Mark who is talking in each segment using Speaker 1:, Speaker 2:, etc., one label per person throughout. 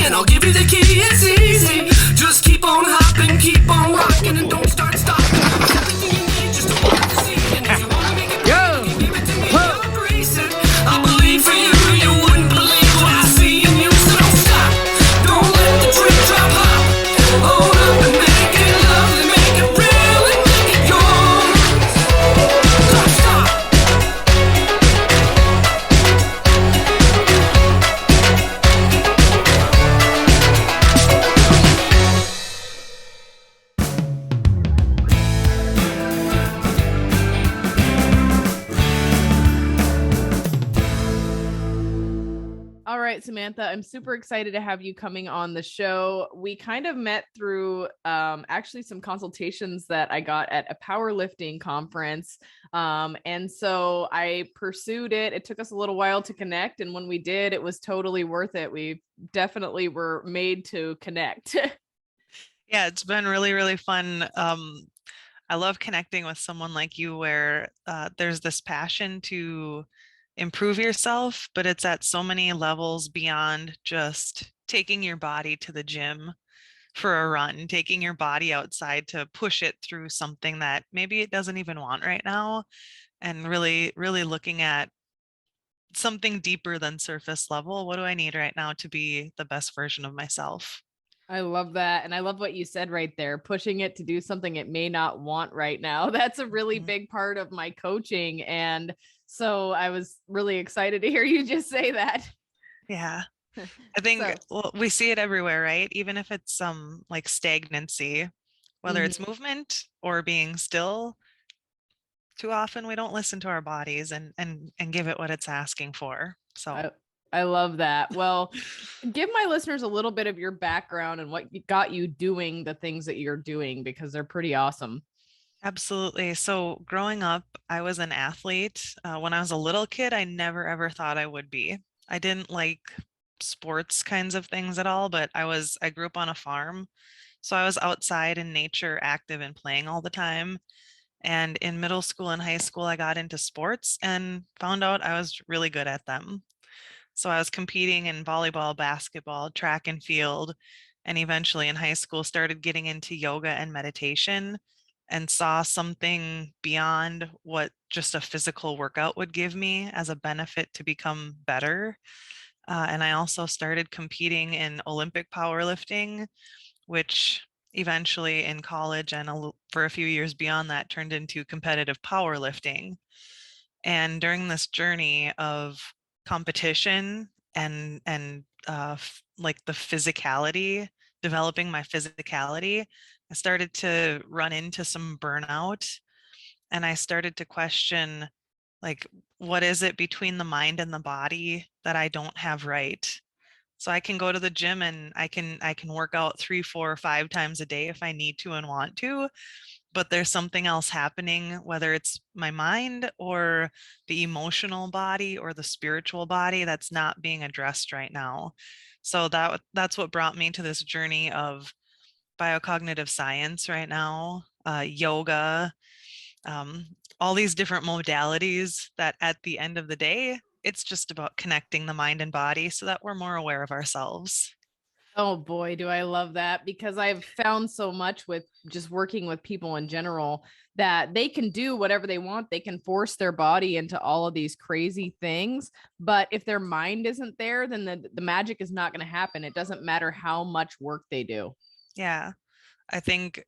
Speaker 1: and I'll give you the key. It's easy. Just keep on hopping, keep on rocking, and don't start stopping. It's everything you need just to walk the scene. And if you wanna make it better, you give it to me, I'll grace it. I believe for you, you wouldn't believe what I see in you. So don't stop, don't let the dream drop hop. Hold up and make it lovely, make it real, and make it yours. Don't stop.
Speaker 2: All right, Samantha, I'm super excited to have you coming on the show. We kind of met through actually some consultations that I got at a powerlifting conference. And so I pursued it. It took us a little while to connect. And when we did, it was totally worth it. We definitely were made to connect.
Speaker 3: Yeah, it's been really, really fun. I love connecting with someone like you where there's this passion to improve yourself, but it's at so many levels beyond just taking your body to the gym for a run, taking your body outside to push it through something that maybe it doesn't even want right now, and really, really looking at something deeper than surface level. What do I need right now to be the best version of myself?
Speaker 2: I love that. And I love what you said right there, pushing it to do something it may not want right now. That's a really
Speaker 3: Mhm.
Speaker 2: big part of my coaching. And so I was really excited to hear you just say that.
Speaker 3: Yeah. I think
Speaker 2: So,
Speaker 3: we see it everywhere, right? Even if it's like stagnancy, whether it's
Speaker 2: mhm.
Speaker 3: movement or being still, too often we don't listen to our bodies and give it what it's asking for. So,
Speaker 2: I, I love that. Well, give my listeners a little bit of your background and what got you doing the things that you're doing, because they're pretty awesome.
Speaker 3: absolutely. So, growing up, I was an athlete. When I was a little kid, I never ever thought I would be. I didn't like sports kinds of things at all, but I grew up on a farm. So I was outside in nature, active and playing all the time. And in middle school and high school, I got into sports and found out I was really good at them. So I was competing in volleyball, basketball, track and field, and eventually in high school started getting into yoga and meditation and saw something beyond what just a physical workout would give me as a benefit to become better. And I also started competing in Olympic powerlifting, which eventually in college and for a few years beyond that turned into competitive powerlifting. And during this journey of competition and like the physicality, developing my physicality, I started to run into some burnout, and I started to question, like, what is it between the mind and the body that I don't have right? So I can go to the gym and I can work out 3, 4, 5 times a day if I need to and want to, but there's something else happening, whether it's my mind or the emotional body or the spiritual body, that's not being addressed right now. So that's what brought me to this journey of biocognitive science right now, yoga, um, all these different modalities that at the end of the day, it's just about connecting the mind and body so that we're more aware of ourselves.
Speaker 2: Oh boy, do I love that, because I've found so much with just working with people in general that they can do whatever they want. They can force their body into all of these crazy things. But if their mind isn't there, then the magic is not going to happen. It doesn't matter how much work they do.
Speaker 3: Yeah, I think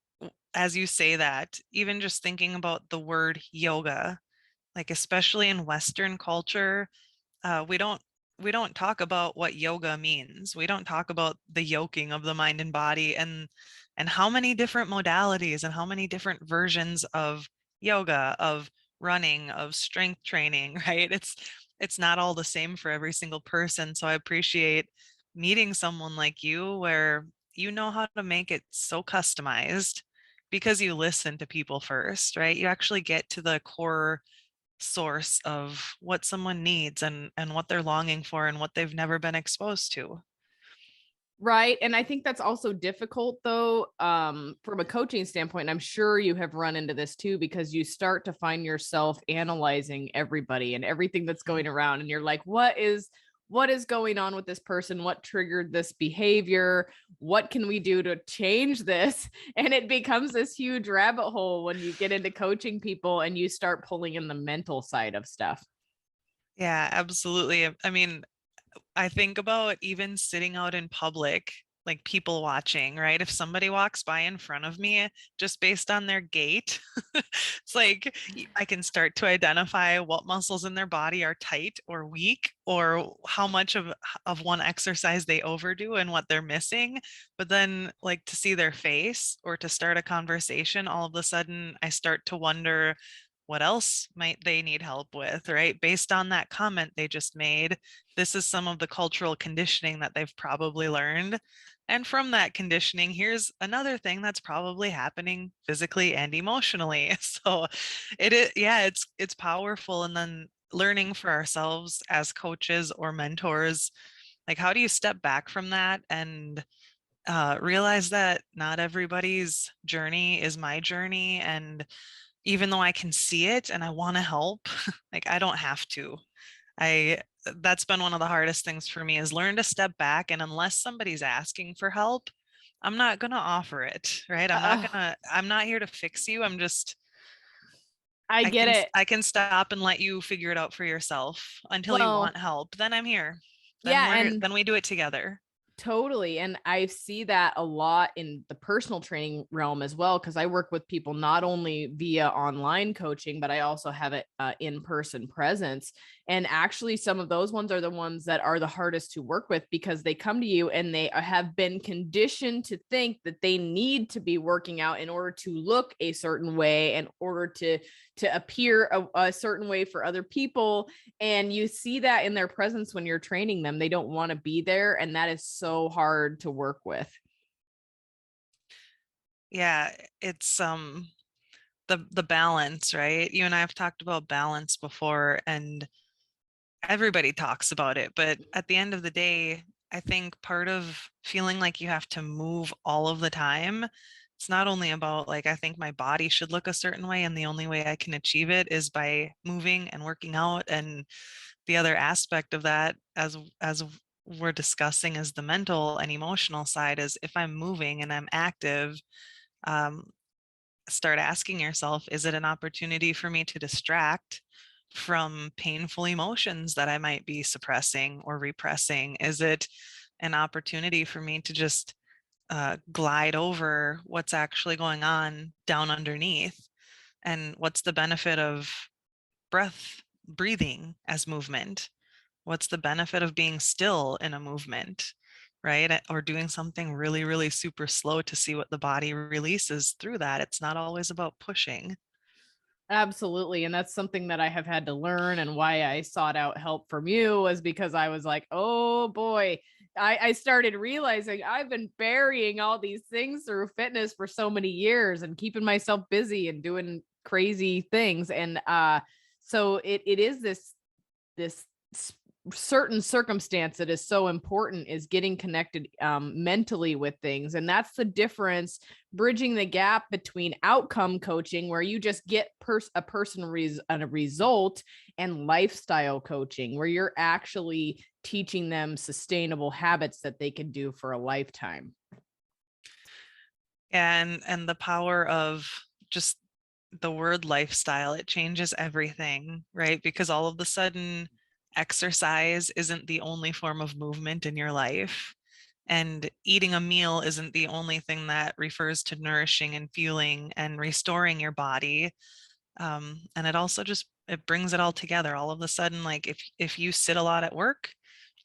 Speaker 3: as you say that, even just thinking about the word yoga, like especially in Western culture, we don't talk about what yoga means. We don't talk about the yoking of the mind and body and how many different modalities and how many different versions of yoga, of running, of strength training, right? It's not all the same for every single person. So I appreciate meeting someone like you where you know how to make it so customized because you listen to people first, right? You actually get to the core source of what someone needs and what they're longing for and what they've never been exposed to.
Speaker 2: Right. And I think that's also difficult though, from a coaching standpoint. And I'm sure you have run into this too, because you start to find yourself analyzing everybody and everything that's
Speaker 3: Mhm.
Speaker 2: going around. And you're like, what is going on with this person? What triggered this behavior? What can we do to change this? And it becomes this huge rabbit hole when you get into coaching people and you start pulling in the mental side of stuff.
Speaker 3: Yeah, absolutely. I mean, I think about even sitting out in public, like people watching, right? If somebody walks by in front of me, just based on their gait, it's like I can start to identify what muscles in their body are tight or weak, or how much of one exercise they overdo and what they're missing. But then, like, to see their face or to start a conversation, all of a sudden I start to wonder, what else might they need help with, right? Based on that comment they just made, this is some of the cultural conditioning that they've probably learned. And from that conditioning, here's another thing that's probably happening physically and emotionally. So it is, yeah, it's powerful. And then learning for ourselves as coaches or mentors, like, how do you step back from that and realize that not everybody's journey is my journey, and even though I can see it and I want to help, like, I don't have to. I That's been one of the hardest things for me, is learn to step back, and unless somebody's asking for help, I'm not going to offer it, right? I'm not here to fix you. I'm just
Speaker 2: I get it.
Speaker 3: I can stop and let you figure it out for yourself until you
Speaker 2: Well,
Speaker 3: want help. Then I'm here.
Speaker 2: yeah, and
Speaker 3: Then we do it together.
Speaker 2: totally. And I see that a lot in the personal training realm as well, because I work with people not only via online coaching, but I also have it in-person presence. And actually, some of those ones are the ones that are the hardest to work with, because they come to you and they have been conditioned to think that they need to be working out in order to look a certain way, in order to appear a certain way for other people. And you see that in their presence when you're training them. They don't want to be there. And that is so hard to work with.
Speaker 3: Yeah, it's the balance, right? You and I have talked about balance before, and everybody talks about it, but at the end of the day, I think part of feeling like you have to move all of the time, it's not only about, like, I think my body should look a certain way and the only way I can achieve it is by moving and working out. And the other aspect of that, as we're discussing, is the mental and emotional side. Is if I'm moving and I'm active, um, start asking yourself, is it an opportunity for me to distract from painful emotions that I might be suppressing or repressing? Is it an opportunity for me to just glide over what's actually going on down underneath? And what's the benefit of breathing as movement? What's the benefit of being still in a movement, right? Or doing something really, really super slow to see what the body releases through that. It's not always about pushing.
Speaker 2: Absolutely. And that's something that I have had to learn, and why I sought out help from you was because I was like, oh boy, I started realizing I've been burying all these things through fitness for so many years and keeping myself busy and doing crazy things. And so it is this certain circumstance that is so important, is getting connected mentally with things. And that's the difference, bridging the gap between outcome coaching, where you just get a person a result, and lifestyle coaching, where you're actually teaching them sustainable habits that they can do for a lifetime.
Speaker 3: And the power of just the word lifestyle, it changes everything, right? Because all of a sudden, exercise isn't the only form of movement in your life. And eating a meal isn't the only thing that refers to nourishing and fueling and restoring your body. And it also just, it brings it all together. All of a sudden, like, if you sit a lot at work,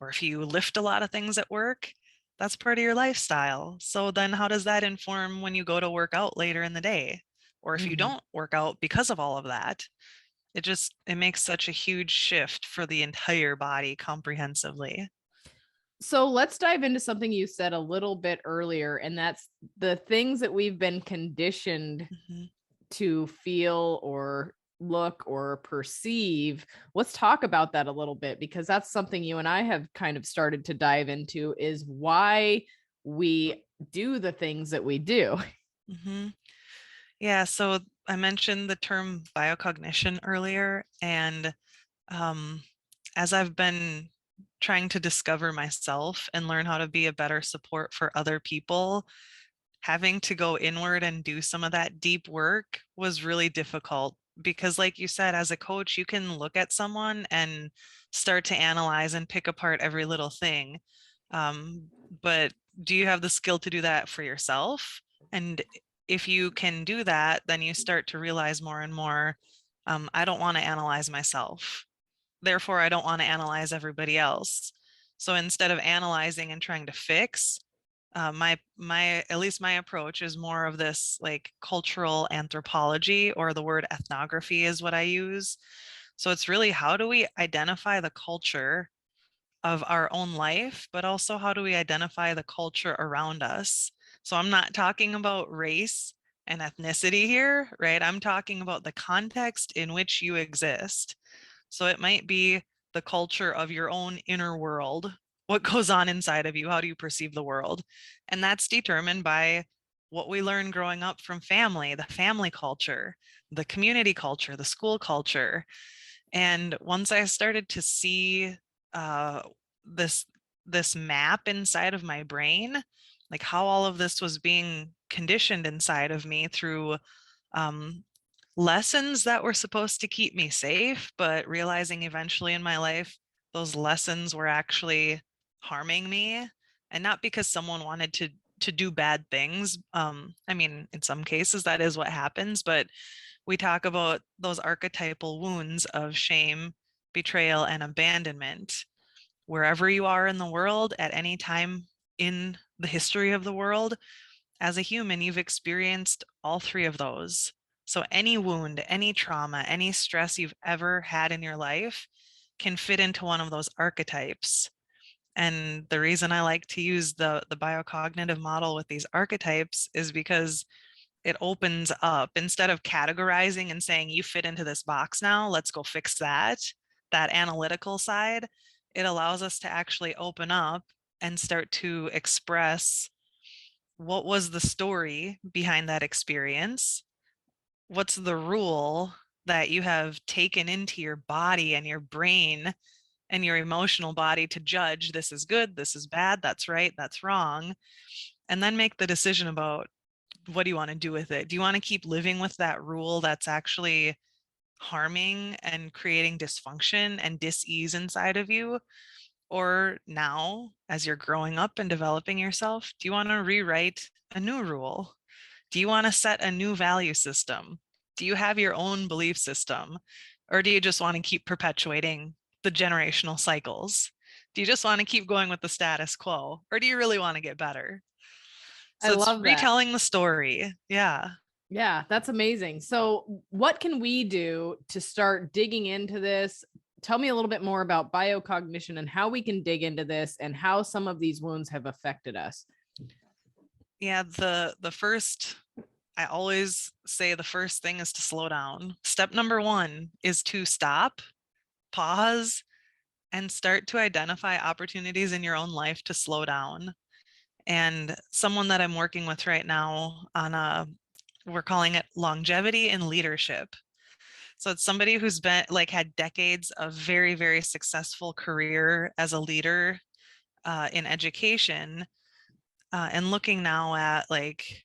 Speaker 3: or if you lift a lot of things at work, that's part of your lifestyle. So then how does that inform when you go to work out later in the day? Or if you
Speaker 2: Mhm.
Speaker 3: don't work out because of all of that? It makes such a huge shift for the entire body comprehensively.
Speaker 2: So let's dive into something you said a little bit earlier, and that's the things that we've been conditioned
Speaker 3: Mhm.
Speaker 2: to feel or look or perceive. Let's talk about that a little bit, because that's something you and I have kind of started to dive into, is why we do the things that we do.
Speaker 3: Mhm. Yeah, so I mentioned the term biocognition earlier, and um, as I've been trying to discover myself and learn how to be a better support for other people, having to go inward and do some of that deep work was really difficult because, like you said, as a coach, you can look at someone and start to analyze and pick apart every little thing. But do you have the skill to do that for yourself? And if you can do that, then you start to realize more and more, I don't want to analyze myself. Therefore, I don't want to analyze everybody else. So instead of analyzing and trying to fix, my at least my approach is more of this like cultural anthropology, or the word ethnography is what I use. So it's really, how do we identify the culture of our own life, but also how do we identify the culture around us? So I'm not talking about race and ethnicity here, right? I'm talking about the context in which you exist. So it might be the culture of your own inner world. What goes on inside of you? How do you perceive the world? And that's determined by what we learn growing up from family, the family culture, the community culture, the school culture. And once I started to see uh, this this map inside of my brain, like how all of this was being conditioned inside of me through um, lessons that were supposed to keep me safe, but realizing eventually in my life those lessons were actually harming me, and not because someone wanted to do bad things. I mean, in some cases that is what happens, but we talk about those archetypal wounds of shame, betrayal, and abandonment. Wherever you are in the world at any time in the history of the world, as a human, you've experienced all three of those. So any wound, any trauma, any stress you've ever had in your life can fit into one of those archetypes. And the reason I like to use the biocognitive model with these archetypes is because it opens up, instead of categorizing and saying you fit into this box now, let's go fix that analytical side. It allows us to actually open up and start to express what was the story behind that experience, what's the rule that you have taken into your body and your brain and your emotional body to judge, this is good, this is bad, that's right, that's wrong, and then make the decision about, what do you want to do with it? Do you want to keep living with that rule that's actually harming and creating dysfunction and dis-ease inside of you? Or now, as you're growing up and developing yourself, do you want to rewrite a new rule? Do you want to set a new value system? Do you have your own belief system? Or do you just want to keep perpetuating the generational cycles? Do you just want to keep going with the status quo? Or do you really want to get better?
Speaker 2: I
Speaker 3: So it's
Speaker 2: love that.
Speaker 3: retelling the story. Yeah.
Speaker 2: Yeah, that's amazing. So, what can we do to start digging into this? Tell me a little bit more about biocognition and how we can dig into this and how some of these wounds have affected us.
Speaker 3: Yeah, the first, I always say the first thing is to slow down. Step number 1 is to stop, pause, and start to identify opportunities in your own life to slow down. And someone that I'm working with right now on we're calling it longevity in leadership. So it's somebody who's been like had decades of very, very successful career as a leader in education, and looking now at like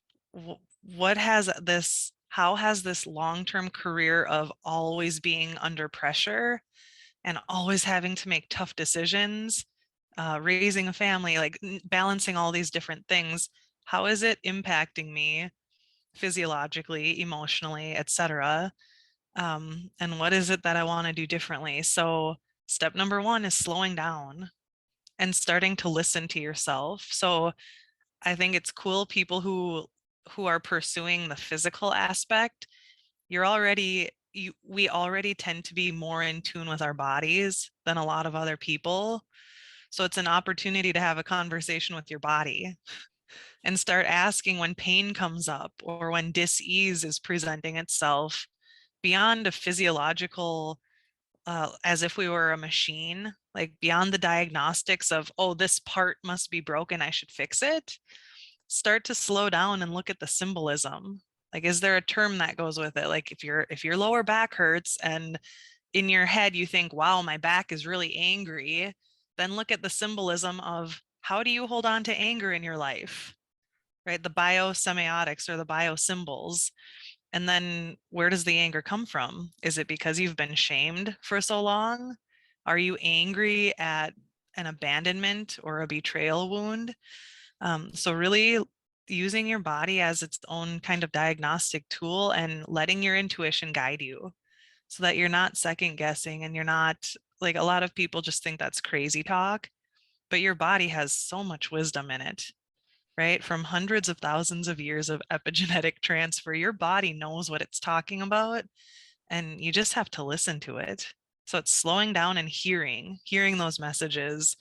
Speaker 3: what has this, how has this long-term career of always being under pressure and always having to make tough decisions, raising a family, like balancing all these different things, how is it impacting me physiologically, emotionally, etc.? And what is it that I want to do differently? So step number 1 is slowing down and starting to listen to yourself. So I think it's cool, people who are pursuing the physical aspect, we already tend to be more in tune with our bodies than a lot of other people. So it's an opportunity to have a conversation with your body and start asking when pain comes up or when dis-ease is presenting itself beyond a physiological, as if we were a machine, like beyond the diagnostics of, oh, this part must be broken, I should fix it. Start to slow down and look at the symbolism. Like, is there a term that goes with it? Like if your lower back hurts and in your head you think, wow, my back is really angry, Then look at the symbolism of how do you hold on to anger in your life, right? The biosemiotics or the biosymbols. And then where does the anger come from? Is it because you've been shamed for so long? Are you angry at an abandonment or a betrayal wound? So really using your body as its own kind of diagnostic tool and letting your intuition guide you so that you're not second guessing and you're not like, a lot of people just think that's crazy talk, but your body has so much wisdom in it, right? From hundreds of thousands of years of epigenetic transfer, your body knows what it's talking about, and you just have to listen to it. So it's slowing down and hearing those messages,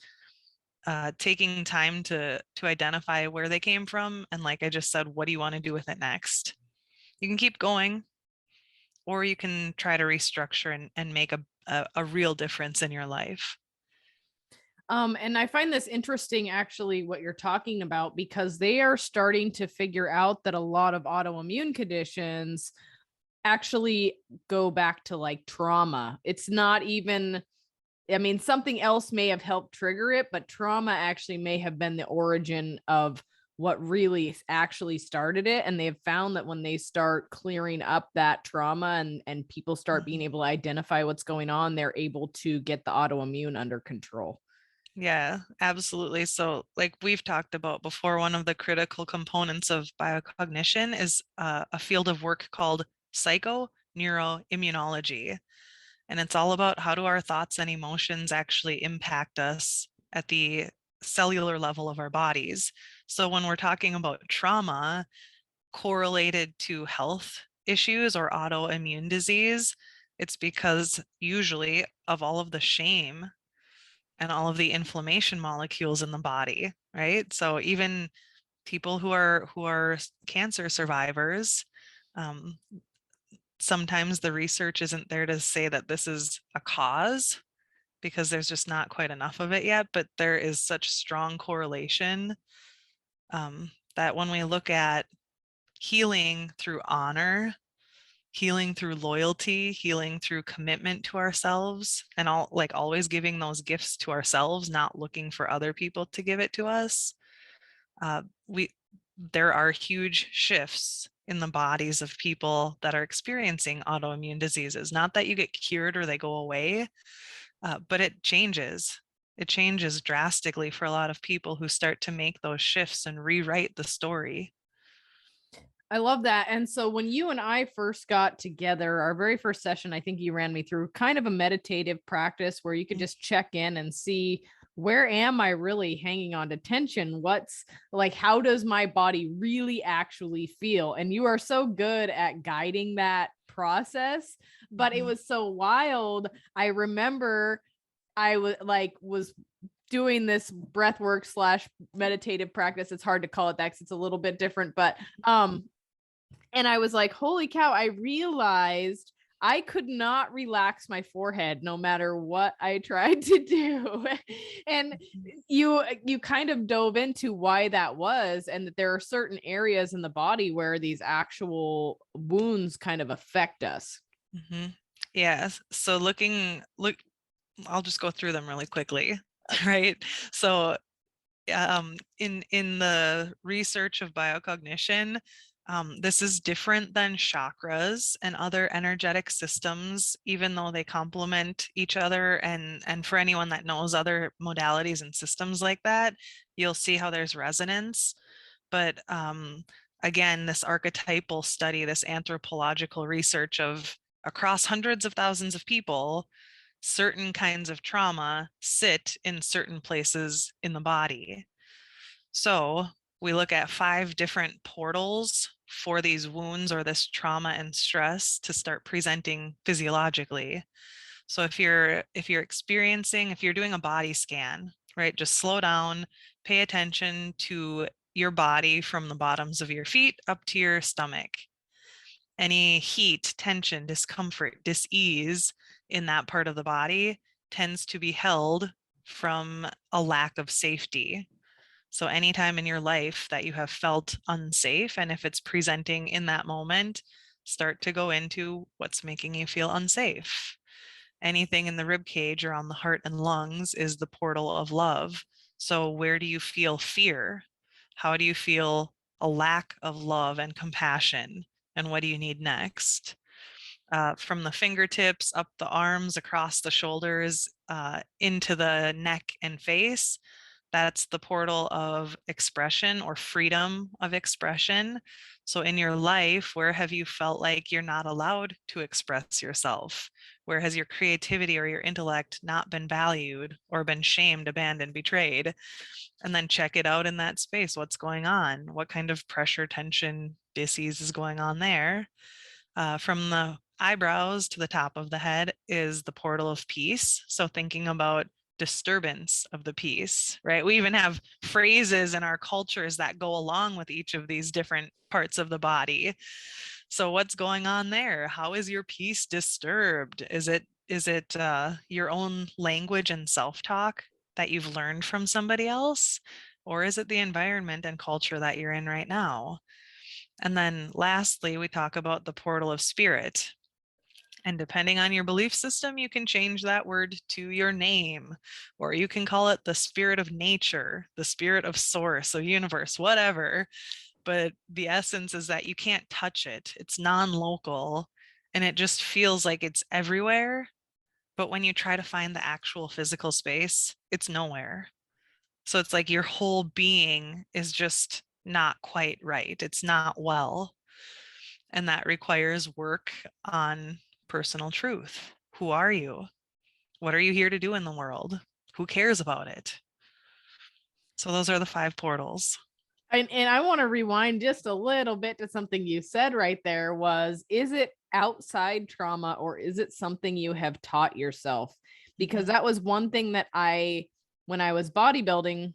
Speaker 3: taking time to identify where they came from, and like I just said, what do you want to do with it next? You can keep going, or you can try to restructure and make a real difference in your life.
Speaker 2: And I find this interesting, actually, what you're talking about, because they are starting to figure out that a lot of autoimmune conditions actually go back to like trauma. It's not even, I mean, something else may have helped trigger it, but trauma actually may have been the origin of what really actually started it. And they have found that when they start clearing up that trauma and people start being able to identify what's going on, they're able to get the autoimmune under control.
Speaker 3: Yeah, absolutely. So, like we've talked about before, one of the critical components of biocognition is a field of work called psychoneuroimmunology. And it's all about how do our thoughts and emotions actually impact us at the cellular level of our bodies. So, when we're talking about trauma correlated to health issues or autoimmune disease, it's because usually of all of the shame and all of the inflammation molecules in the body, right? So even people who are cancer survivors, um, sometimes the research isn't there to say that this is a cause because there's just not quite enough of it yet, but there is such strong correlation, that when we look at healing through honor, healing through loyalty, healing through commitment to ourselves, and all, like always giving those gifts to ourselves, not looking for other people to give it to us. We There are huge shifts in the bodies of people that are experiencing autoimmune diseases. Not that you get cured or they go away, but it changes. It changes drastically for a lot of people who start to make those shifts and rewrite the story.
Speaker 2: I love that. And so when you and I first got together, our very first session, I think you ran me through kind of a meditative practice where you could just check in and see, where am I really hanging on to tension? What's like, how does my body really actually feel? And you are so good at guiding that process, but it was so wild. I remember I was doing this breath work / meditative practice. It's hard to call it that because it's a little bit different, but and I was like, holy cow, I realized I could not relax my forehead no matter what I tried to do. And you kind of dove into why that was, and that there are certain areas in the body where these actual wounds kind of affect us.
Speaker 3: Mm-hmm. Yeah. So I'll just go through them really quickly, right? So in the research of biocognition, this is different than chakras and other energetic systems, even though they complement each other. And for anyone that knows other modalities and systems like that, you'll see how there's resonance. But again, this archetypal study, this anthropological research of across hundreds of thousands of people, certain kinds of trauma sit in certain places in the body. So we look at 5 different portals for these wounds or this trauma and stress to start presenting physiologically. So if you're doing a body scan, right, just slow down, pay attention to your body from the bottoms of your feet up to your stomach. Any heat, tension, discomfort, dis-ease in that part of the body tends to be held from a lack of safety. So anytime in your life that you have felt unsafe, and if it's presenting in that moment, start to go into what's making you feel unsafe. Anything in the rib cage around the heart and lungs is the portal of love. So where do you feel fear? How do you feel a lack of love and compassion? And what do you need next? From the fingertips up the arms, across the shoulders, into the neck and face, that's the portal of expression or freedom of expression. So in your life, where have you felt like you're not allowed to express yourself? Where has your creativity or your intellect not been valued or been shamed, abandoned, betrayed? And then check it out in that space. What's going on? What kind of pressure, tension, disease is going on there? From the eyebrows to the top of the head is the portal of peace. So thinking about disturbance of the peace, right? We even have phrases in our cultures that go along with each of these different parts of the body. So what's going on there? How is your peace disturbed? Is it your own language and self-talk that you've learned from somebody else? Or is it the environment and culture that you're in right now? And then lastly, we talk about the portal of spirit. And depending on your belief system, you can change that word to your name, or you can call it the spirit of nature, the spirit of source, so universe, whatever. But the essence is that you can't touch it. It's non-local, and it just feels like it's everywhere. But when you try to find the actual physical space, it's nowhere. So it's like your whole being is just not quite right. It's not well. And that requires work on personal truth. Who are you? What are you here to do in the world? Who cares about it? So those are the 5 portals.
Speaker 2: And I want to rewind just a little bit to something you said right there was, is it outside trauma or is it something you have taught yourself? Because that was one thing that when I was bodybuilding,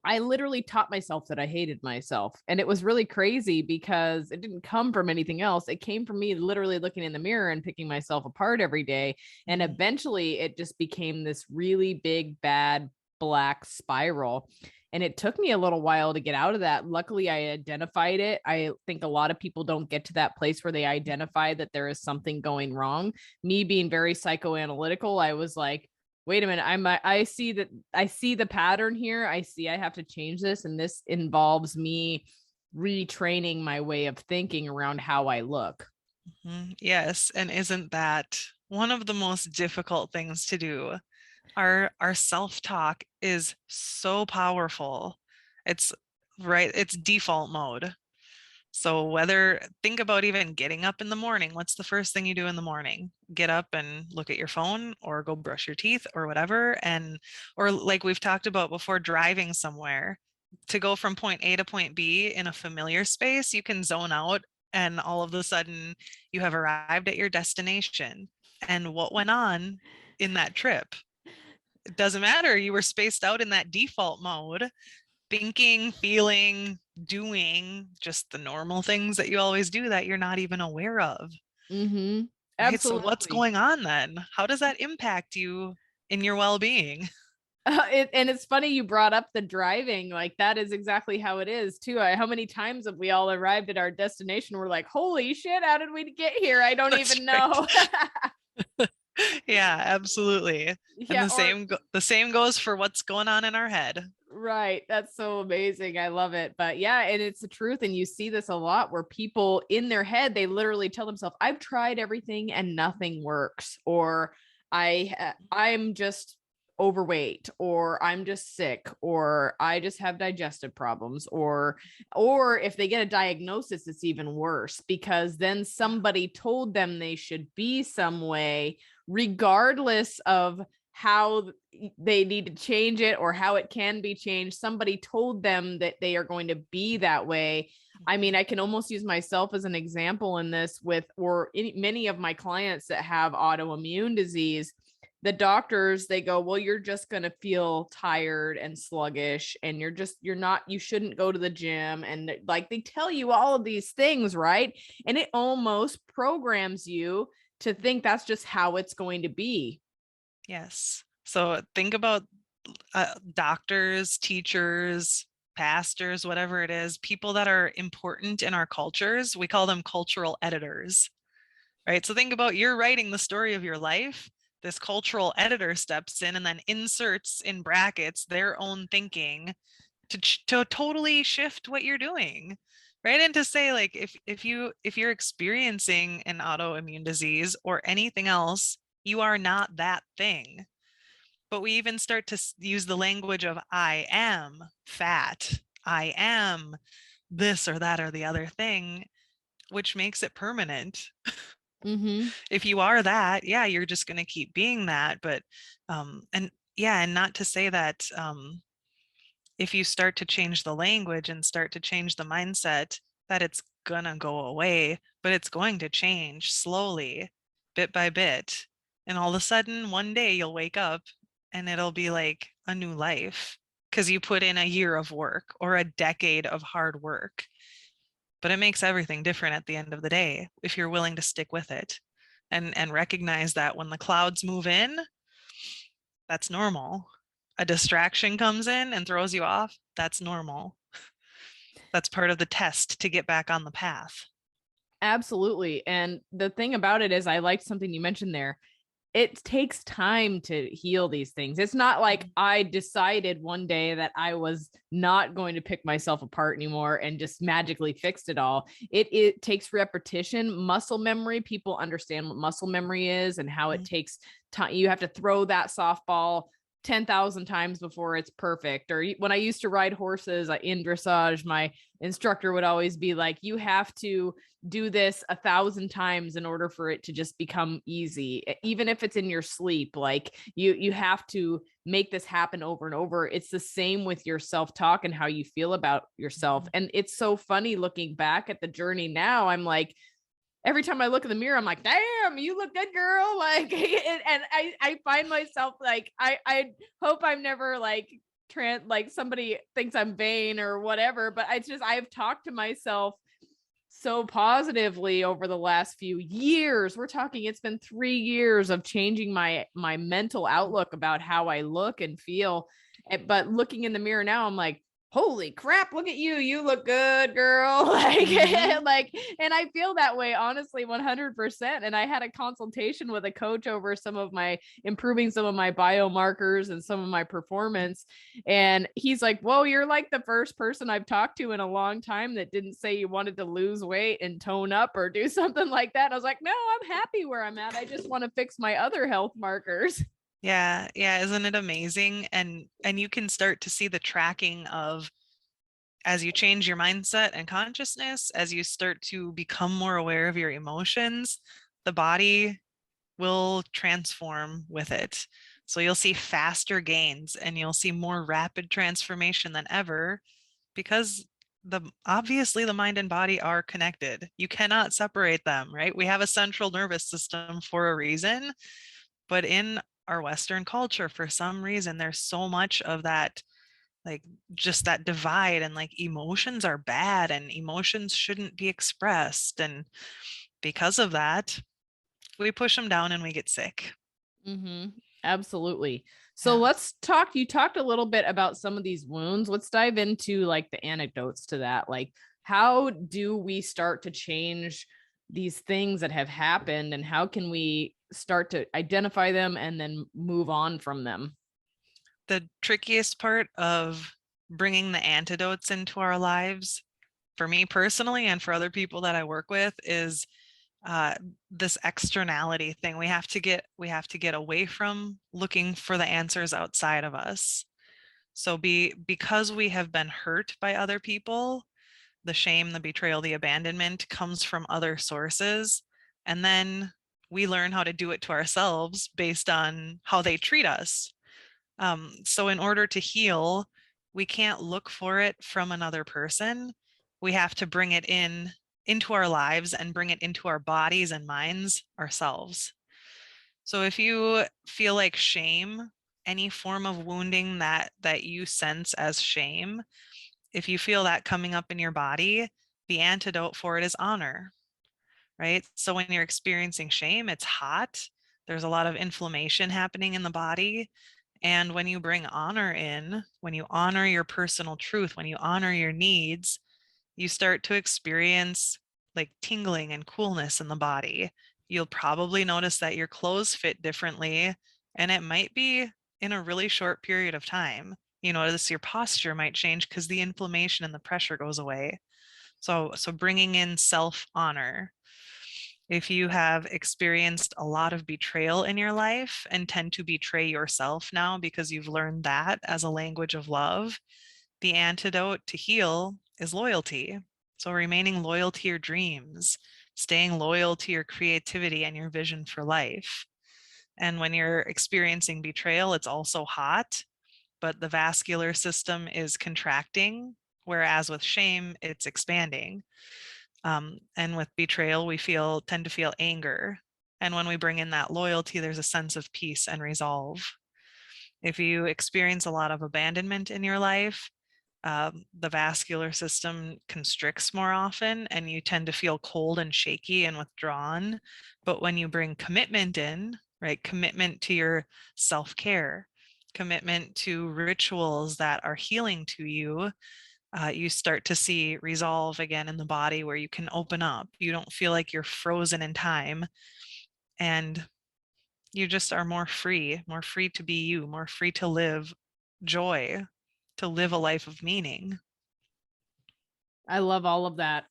Speaker 2: I literally taught myself that I hated myself. And it was really crazy because it didn't come from anything else. It came from me literally looking in the mirror and picking myself apart every day. And eventually it just became this really big, bad, black spiral. And it took me a little while to get out of that. Luckily, I identified it. I think a lot of people don't get to that place where they identify that there is something going wrong. Me being very psychoanalytical, I was like, wait a minute, I see the pattern here. I see I have to change this. And this involves me retraining my way of thinking around how I look.
Speaker 3: Yes. And isn't that one of the most difficult things to do? Our self-talk is so powerful. It's default mode. So think about even getting up in the morning. What's the first thing you do in the morning? Get up and look at your phone or go brush your teeth or whatever. Or like we've talked about before, driving somewhere to go from point A to point B in a familiar space, you can zone out and all of a sudden you have arrived at your destination. And what went on in that trip? It doesn't matter. You were spaced out in that default mode, thinking, feeling, doing just the normal things that you always do that you're not even aware of.
Speaker 2: Mm-hmm.
Speaker 3: Right? So what's
Speaker 2: Absolutely.
Speaker 3: going on then? How does that impact you in your well-being?
Speaker 2: And it's funny you brought up the driving. Like that is exactly how it is too. How many times have we all arrived at our destination? We're like, holy shit, how did we get here? I don't
Speaker 3: That's
Speaker 2: even
Speaker 3: right.
Speaker 2: know.
Speaker 3: Yeah, absolutely. And
Speaker 2: Yeah,
Speaker 3: the same goes for what's going on in our head.
Speaker 2: right. That's so amazing. I love it. But yeah, and it's the truth. And you see this a lot where people in their head, they literally tell themselves, I've tried everything and nothing works. Or I'm just overweight, or I'm just sick, or I just have digestive problems, or if they get a diagnosis, it's even worse because then somebody told them they should be some way, regardless of how they need to change it or how it can be changed. Somebody told them that they are going to be that way. I mean, I can almost use myself as an example in this many of my clients that have autoimmune disease. The doctors, they go, well, you're just going to feel tired and sluggish and you shouldn't go to the gym. And like, they tell you all of these things, right? And it almost programs you to think that's just how it's going to be.
Speaker 3: Yes. So think about doctors, teachers, pastors, whatever it is, people that are important in our cultures. We call them cultural editors, right? So think about, you're writing the story of your life, this cultural editor steps in and then inserts in brackets their own thinking to totally shift what you're doing, right? And to say, like, if you're experiencing an autoimmune disease or anything else, you are not that thing. But we even start to use the language of I am fat, I am this or that or the other thing, which makes it permanent.
Speaker 2: Mm-hmm.
Speaker 3: If you are that, yeah, you're just going to keep being that. But and yeah, and not to say that if you start to change the language and start to change the mindset, that it's gonna go away, but it's going to change slowly, bit by bit. And all of a sudden, one day you'll wake up and it'll be like a new life because you put in a year of work or a decade of hard work. But it makes everything different at the end of the day if you're willing to stick with it and recognize that when the clouds move in, that's normal. A distraction comes in and throws you off, that's normal. That's part of the test to get back on the path.
Speaker 2: Absolutely. And the thing about it is, I liked something you mentioned there. It takes time to heal these things. It's not like I decided one day that I was not going to pick myself apart anymore and just magically fixed it all. It takes repetition, muscle memory. People understand what muscle memory is and how it takes time. You have to throw that softball 10,000 times before it's perfect. Or when I used to ride horses in dressage, my instructor would always be like, you have to do this 1,000 times in order for it to just become easy. Even if it's in your sleep, like you have to make this happen over and over. It's the same with your self-talk and how you feel about yourself. And it's so funny looking back at the journey now. I'm like, every time I look in the mirror, I'm like, damn, you look good, girl. Like, and I find myself like, I hope I'm never like somebody thinks I'm vain or whatever, but I've talked to myself so positively over the last few years. We're talking, it's been 3 years of changing my mental outlook about how I look and feel. But looking in the mirror now, I'm like, holy crap, look at you. You look good, girl. Like, and I feel that way, honestly, 100%. And I had a consultation with a coach over improving some of my biomarkers and some of my performance. And he's like, whoa, you're like the first person I've talked to in a long time that didn't say you wanted to lose weight and tone up or do something like that. I was like, no, I'm happy where I'm at. I just want to fix my other health markers.
Speaker 3: Yeah, isn't it amazing? And you can start to see the tracking of, as you change your mindset and consciousness, as you start to become more aware of your emotions, the body will transform with it. So you'll see faster gains and you'll see more rapid transformation than ever, because obviously the mind and body are connected. You cannot separate them, right? We have a central nervous system for a reason, but in our Western culture, for some reason, there's so much of that, like just that divide, and like emotions are bad and emotions shouldn't be expressed. And because of that, we push them down and we get sick.
Speaker 2: Mm-hmm. Absolutely. So
Speaker 3: Yeah.
Speaker 2: let's talk. You talked a little bit about some of these wounds. Let's dive into like the anecdotes to that. Like, how do we start to change these things that have happened, and how can we start to identify them and then move on from them?
Speaker 3: The trickiest part of bringing the antidotes into our lives, for me personally and for other people that I work with, is this externality thing. We have to get away from looking for the answers outside of us. So because we have been hurt by other people, the shame, the betrayal, the abandonment comes from other sources. And then we learn how to do it to ourselves based on how they treat us. So in order to heal, we can't look for it from another person. We have to bring it into our lives and bring it into our bodies and minds ourselves. So if you feel like shame, any form of wounding that you sense as shame, if you feel that coming up in your body, the antidote for it is honor, right? So when you're experiencing shame, it's hot. There's a lot of inflammation happening in the body. And when you bring honor in, when you honor your personal truth, when you honor your needs, you start to experience like tingling and coolness in the body. You'll probably notice that your clothes fit differently, and it might be in a really short period of time. You notice your posture might change because the inflammation and the pressure goes away. So bringing in self-honor. If you have experienced a lot of betrayal in your life and tend to betray yourself now because you've learned that as a language of love, the antidote to heal is loyalty. So remaining loyal to your dreams, staying loyal to your creativity and your vision for life. And when you're experiencing betrayal, it's also hot, but the vascular system is contracting, whereas with shame, it's expanding. And with betrayal, we tend to feel anger. And when we bring in that loyalty, there's a sense of peace and resolve. If you experience a lot of abandonment in your life, the vascular system constricts more often, and you tend to feel cold and shaky and withdrawn. But when you bring commitment in, right, commitment to your self-care, commitment to rituals that are healing to you, you start to see resolve again in the body where you can open up. You don't feel like you're frozen in time, and you just are more free to be you, more free to live joy, to live a life of meaning.
Speaker 2: I love all of that.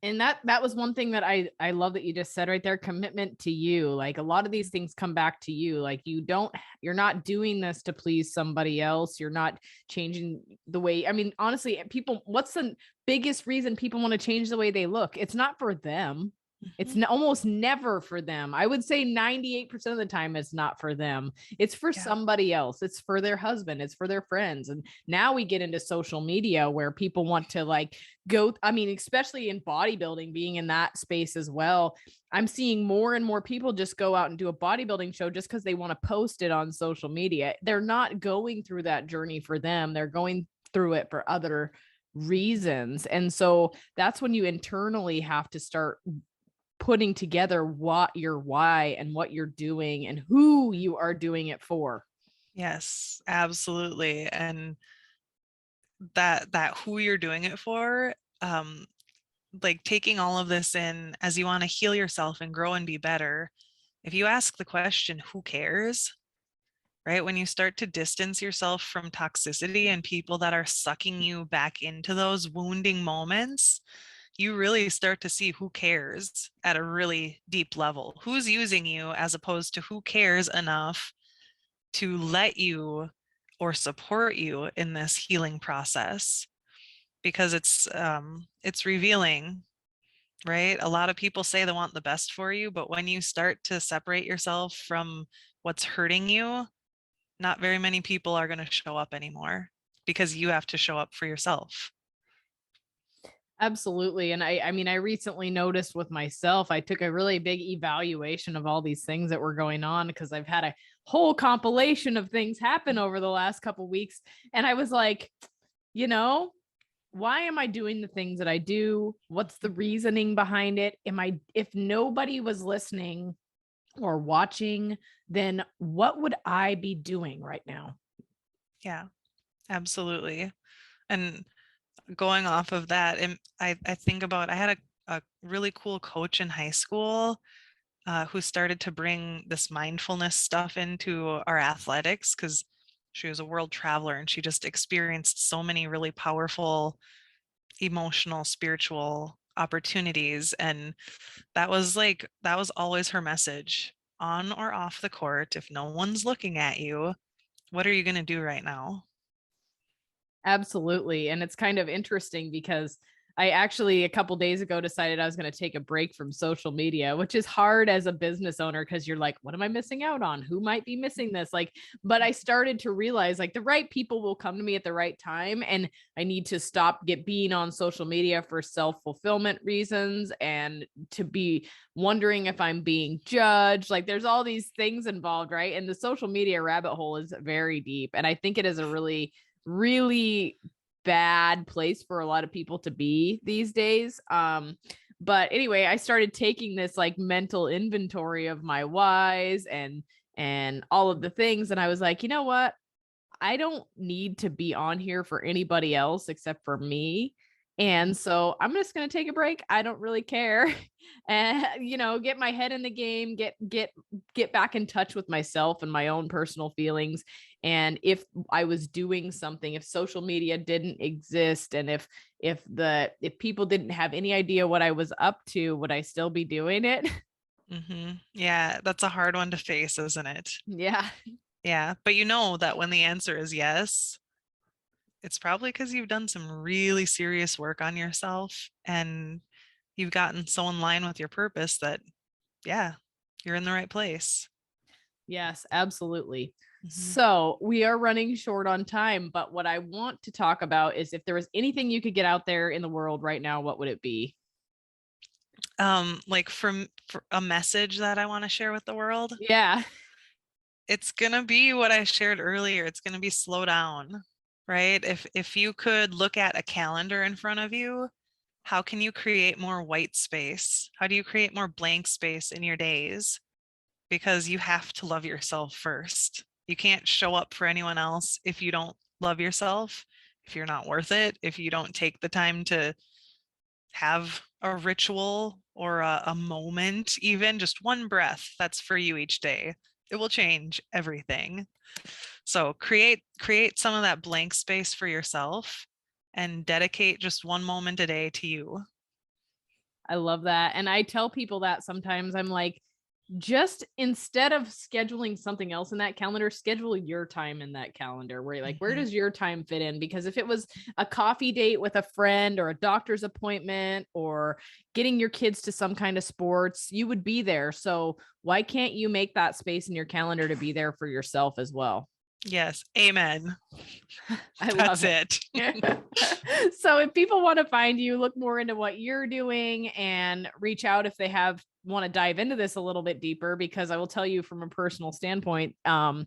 Speaker 2: And that was one thing that I love that you just said right there, commitment to you. Like a lot of these things come back to you. Like you're not doing this to please somebody else. You're not changing the way, I mean, honestly, what's the biggest reason people want to change the way they look? It's not for them. It's almost never for them. I would say 98% of the time it's not for them. It's for somebody else. It's for their husband. It's for their friends. And now we get into social media where people want to like go, I mean, especially in bodybuilding, being in that space as well. I'm seeing more and more people just go out and do a bodybuilding show just because they want to post it on social media. They're not going through that journey for them. They're going through it for other reasons. And so that's when you internally have to start putting together what your why and what you're doing and who you are doing it for.
Speaker 3: Yes, absolutely. And that who you're doing it for, like taking all of this in as you want to heal yourself and grow and be better. If you ask the question, who cares? Right? When you start to distance yourself from toxicity and people that are sucking you back into those wounding moments, you really start to see who cares at a really deep level. Who's using you as opposed to who cares enough to let you or support you in this healing process. Because it's revealing, right? A lot of people say they want the best for you, but when you start to separate yourself from what's hurting you, not very many people are going to show up anymore because you have to show up for yourself.
Speaker 2: Absolutely. And I mean, I recently noticed with myself, I took a really big evaluation of all these things that were going on because I've had a whole compilation of things happen over the last couple of weeks. And I was like, why am I doing the things that I do? What's the reasoning behind it? If nobody was listening or watching, then what would I be doing right now?
Speaker 3: Yeah, absolutely. And going off of that, and I think about, I had a really cool coach in high school who started to bring this mindfulness stuff into our athletics because she was a world traveler and she just experienced so many really powerful emotional, spiritual opportunities. And that was always her message, on or off the court. If no one's looking at you, what are you going to do right now?
Speaker 2: Absolutely. And it's kind of interesting because I actually a couple days ago decided I was going to take a break from social media, which is hard as a business owner because you're like, what am I missing out on? Who might be missing this? Like, but I started to realize like the right people will come to me at the right time. And I need to stop being on social media for self-fulfillment reasons and to be wondering if I'm being judged. Like there's all these things involved, right? And the social media rabbit hole is very deep. And I think it is a really bad place for a lot of people to be these days. But anyway, I started taking this like mental inventory of my whys and all of the things. And I was like, you know what? I don't need to be on here for anybody else except for me. And so I'm just going to take a break. I don't really care. And, get my head in the game, get back in touch with myself and my own personal feelings. And if I was doing something, if social media didn't exist, and if people didn't have any idea what I was up to, would I still be doing it?
Speaker 3: Yeah, that's a hard one to face, isn't it?
Speaker 2: Yeah.
Speaker 3: Yeah, but you know that when the answer is yes, it's probably because you've done some really serious work on yourself and you've gotten so in line with your purpose that, yeah, you're in the right place.
Speaker 2: Yes, absolutely.
Speaker 3: Mhm.
Speaker 2: So we are running short on time, but what I want to talk about is if there was anything you could get out there in the world right now, what would it be?
Speaker 3: Like for a message that I want to share with the world,
Speaker 2: Yeah.
Speaker 3: it's gonna be what I shared earlier. It's gonna be slow down, right? If you could look at a calendar in front of you, how can you create more white space? How do you create more blank space in your days? Because you have to love yourself first. You can't show up for anyone else if you don't love yourself, if you're not worth it, if you don't take the time to have a ritual or a moment, even just one breath that's for you each day. It will change everything. So create some of that blank space for yourself and dedicate just one moment a day to you.
Speaker 2: I love that. And I tell people that sometimes I'm like, just instead of scheduling something else in that calendar, schedule your time in that calendar where you're like, where
Speaker 3: Mhm.
Speaker 2: does your time fit in? Because if it was a coffee date with a friend or a doctor's appointment or getting your kids to some kind of sports, you would be there. So why can't you make that space in your calendar to be there for yourself as well?
Speaker 3: Yes, amen.
Speaker 2: I
Speaker 3: That's
Speaker 2: love it. So if people want to find you, look more into what you're doing and reach out if they want to dive into this a little bit deeper, because I will tell you from a personal standpoint, I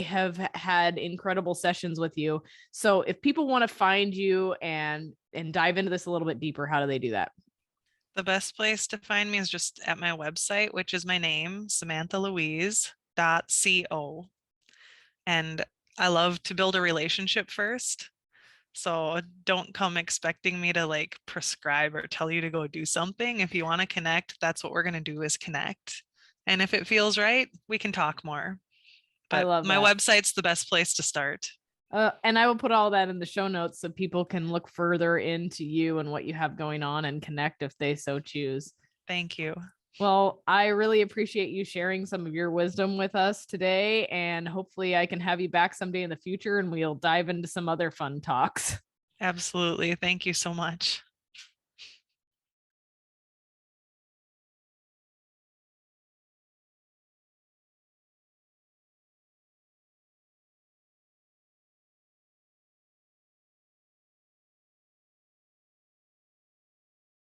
Speaker 2: have had incredible sessions with you. So if people want to find you and dive into this a little bit deeper, how do they do that?
Speaker 3: The best place to find me is just at my website, which is my name, samanthalouise.co. And I love to build a relationship first. So don't come expecting me to like prescribe or tell you to go do something. If you want to connect, that's what we're going to do is connect. And if it feels right, we can talk more.
Speaker 2: I
Speaker 3: But
Speaker 2: love
Speaker 3: my
Speaker 2: that.
Speaker 3: website's the best place to start.
Speaker 2: And I will put all that in the show notes so people can look further into you and what you have going on and connect if they so choose.
Speaker 3: Thank you.
Speaker 2: Well, I really appreciate you sharing some of your wisdom with us today. And hopefully I can have you back someday in the future and we'll dive into some other fun talks.
Speaker 3: Absolutely. Thank you so much.